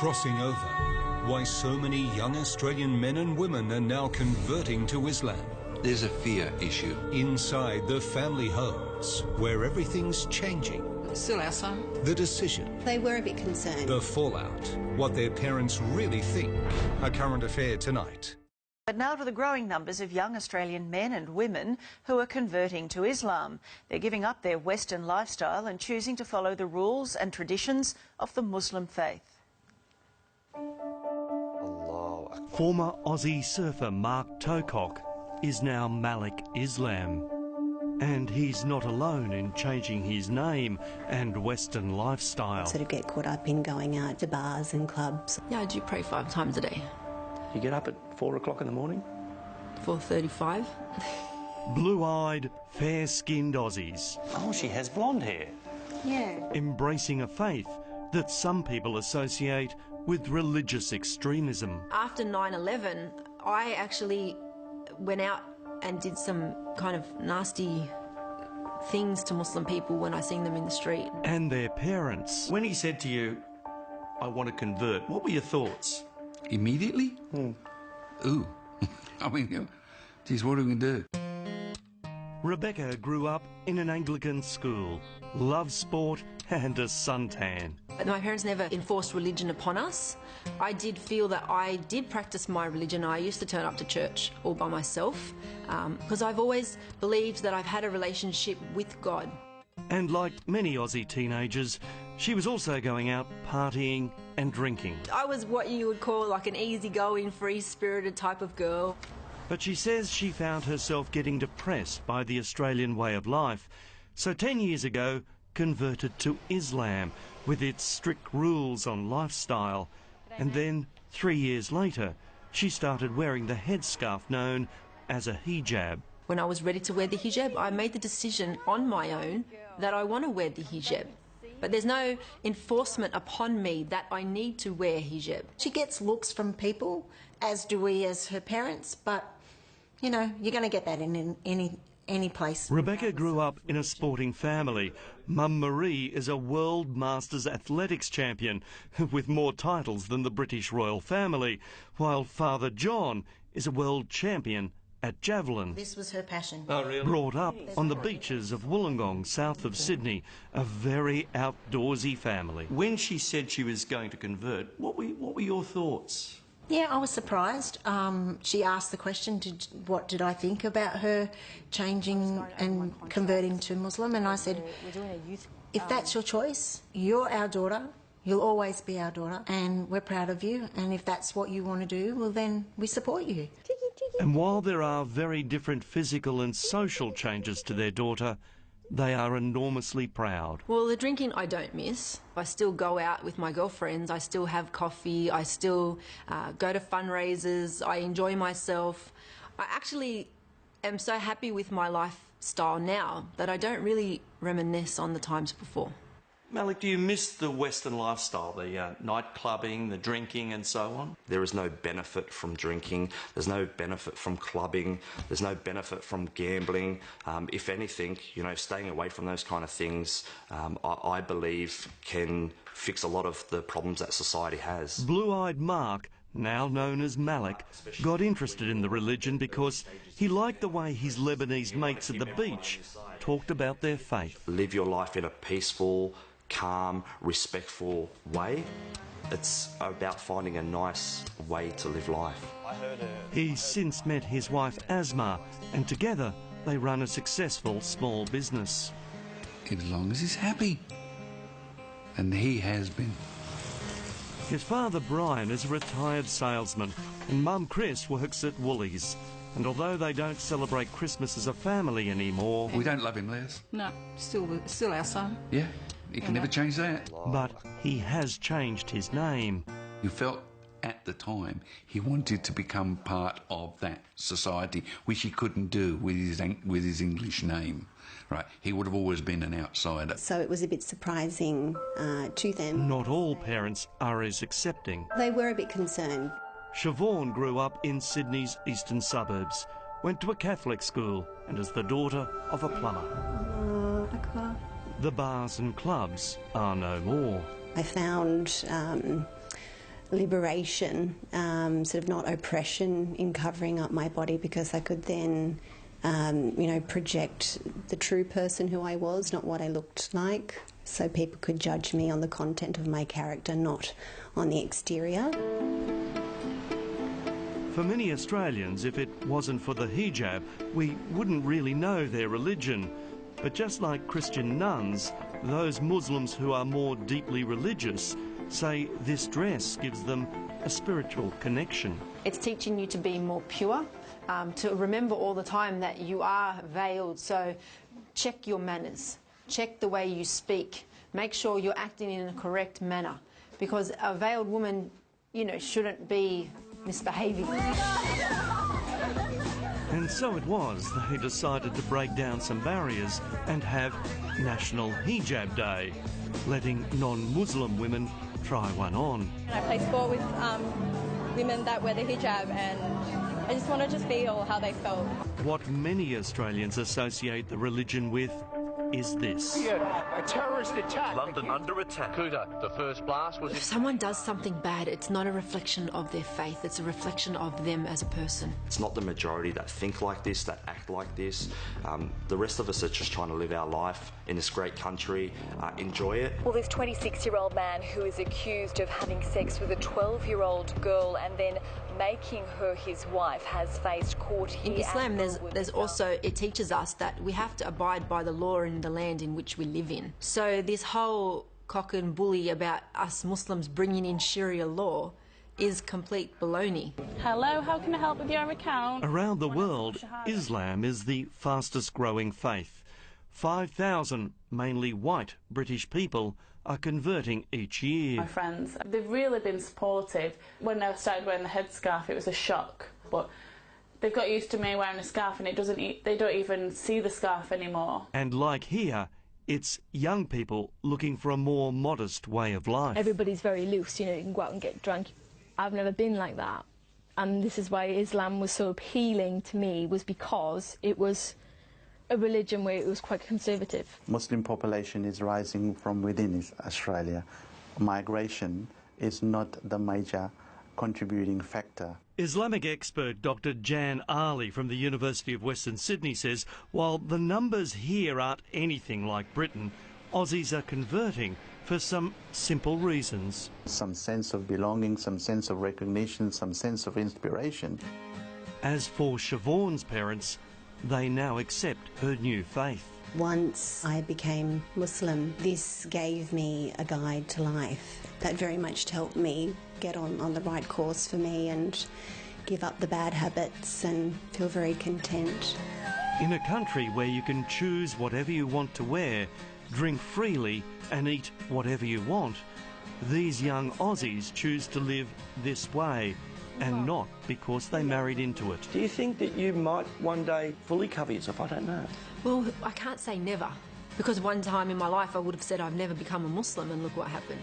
Crossing over. Why so many young Australian men and women are now converting to Islam. There's a fear issue. Inside the family homes, where everything's changing. Still our son. The decision. They were a bit concerned. The fallout. What their parents really think. A current affair tonight. But now to the growing numbers of young Australian men and women who are converting to Islam. They're giving up their Western lifestyle and choosing to follow the rules and traditions of the Muslim faith. Former Aussie surfer Mark Tocock is now Malik Islam. And he's not alone in changing his name and Western lifestyle. Sort of get caught up in going out to bars and clubs. Yeah, I do pray 5 times a day. You get up at 4 o'clock in the morning? 4:35. Blue-eyed, fair-skinned Aussies. Oh, she has blonde hair. Yeah. Embracing a faith that some people associate with religious extremism. After 9/11, I actually went out and did some kind of nasty things to Muslim people when I seen them in the street. And their parents. When he said to you, I want to convert, what were your thoughts? Immediately? Ooh. I mean, geez, what are we going to do? Rebecca grew up in an Anglican school, loved sport and a suntan. But my parents never enforced religion upon us. I did feel that I did practice my religion. I used to turn up to church all by myself because I've always believed that I've had a relationship with God. And like many Aussie teenagers, she was also going out partying and drinking. I was what you would call like an easygoing, free-spirited type of girl. But she says she found herself getting depressed by the Australian way of life. So 10 years ago, converted to Islam with its strict rules on lifestyle. And then 3 years later, she started wearing the headscarf known as a hijab. When I was ready to wear the hijab, I made the decision on my own that I want to wear the hijab. But there's no enforcement upon me that I need to wear hijab. She gets looks from people, as do we as her parents, but, you know, you're going to get that in any place. Rebecca grew up in a sporting family. Mum Marie is a World Masters athletics champion with more titles than the British royal family, while Father John is a world champion at javelin. This was her passion. Oh, really? Brought up on the beaches of Wollongong, south of Sydney, a very outdoorsy family. When she said she was going to convert, what were your thoughts? Yeah, I was surprised. She asked the question, what did I think about her changing and converting to Muslim? And I said, if that's your choice, you're our daughter. You'll always be our daughter, and we're proud of you. And if that's what you want to do, well, then we support you. And while there are very different physical and social changes to their daughter, they are enormously proud. Well, the drinking I don't miss. I still go out with my girlfriends. I still have coffee. I still go to fundraisers. I enjoy myself. I actually am so happy with my lifestyle now that I don't really reminisce on the times before. Malik, do you miss the Western lifestyle, the night clubbing, the drinking and so on? There is no benefit from drinking, there's no benefit from clubbing, there's no benefit from gambling. If anything, you know, staying away from those kind of things, I believe can fix a lot of the problems that society has. Blue-eyed Mark, now known as Malik, got interested in the religion because he liked the way his Lebanese mates at the beach talked about their faith. Live your life in a peaceful, calm, respectful way. It's about finding a nice way to live life. He's since met his wife Asma, and together they run a successful small business. As long as he's happy. And he has been. His father Brian is a retired salesman, and Mum Chris works at Woolies. And although they don't celebrate Christmas as a family anymore... We don't love him, Les. No, still our son. Yeah, he can never change that. But he has changed his name. You felt at the time he wanted to become part of that society, which he couldn't do with his English name. Right, he would have always been an outsider. So it was a bit surprising to them. Not all parents are as accepting. They were a bit concerned. Siobhan grew up in Sydney's eastern suburbs, went to a Catholic school, and is the daughter of a plumber. The bars and clubs are no more. I found liberation, sort of not oppression in covering up my body, because I could then, project the true person who I was, not what I looked like. So people could judge me on the content of my character, not on the exterior. For many Australians, if it wasn't for the hijab, we wouldn't really know their religion. But just like Christian nuns, those Muslims who are more deeply religious say this dress gives them a spiritual connection. It's teaching you to be more pure, to remember all the time that you are veiled. So check your manners, check the way you speak, make sure you're acting in a correct manner, because a veiled woman, shouldn't be misbehaving. And so it was they decided to break down some barriers and have National Hijab Day, letting non-Muslim women try one on. I play sport with women that wear the hijab, and I just want to feel how they felt. What many Australians associate the religion with is this. A terrorist attack. London under attack. Kuta, the first blast was... If someone does something bad, it's not a reflection of their faith, it's a reflection of them as a person. It's not the majority that think like this, that act like this. The rest of us are just trying to live our life in this great country, enjoy it. Well, this 26-year-old man who is accused of having sex with a 12-year-old girl and then making her his wife has faced court here. In Islam, there's also, it teaches us that we have to abide by the law in the land in which we live in. So this whole cock and bully about us Muslims bringing in Sharia law is complete baloney. Hello, how can I help with your account? Around the world, Islam is the fastest growing faith. 5,000, mainly white British people, are converting each year. My friends, they've really been supportive. When I started wearing the headscarf, it was a shock, but they've got used to me wearing a scarf, and they don't even see the scarf anymore. And like here, it's young people looking for a more modest way of life. Everybody's very loose, you can go out and get drunk. I've never been like that, and this is why Islam was so appealing to me, was because it was a religion where it was quite conservative. Muslim population is rising from within Australia. Migration is not the major contributing factor. Islamic expert Dr. Jan Ali from the University of Western Sydney says while the numbers here aren't anything like Britain, Aussies are converting for some simple reasons. Some sense of belonging, some sense of recognition, some sense of inspiration. As for Siobhan's parents, they now accept her new faith. Once I became Muslim, this gave me a guide to life. That very much helped me get on the right course for me and give up the bad habits and feel very content. In a country where you can choose whatever you want to wear, drink freely and eat whatever you want, these young Aussies choose to live this way, and not because they married into it. Do you think that you might one day fully cover yourself? I don't know. Well, I can't say never, because one time in my life I would have said I've never become a Muslim, and look what happened.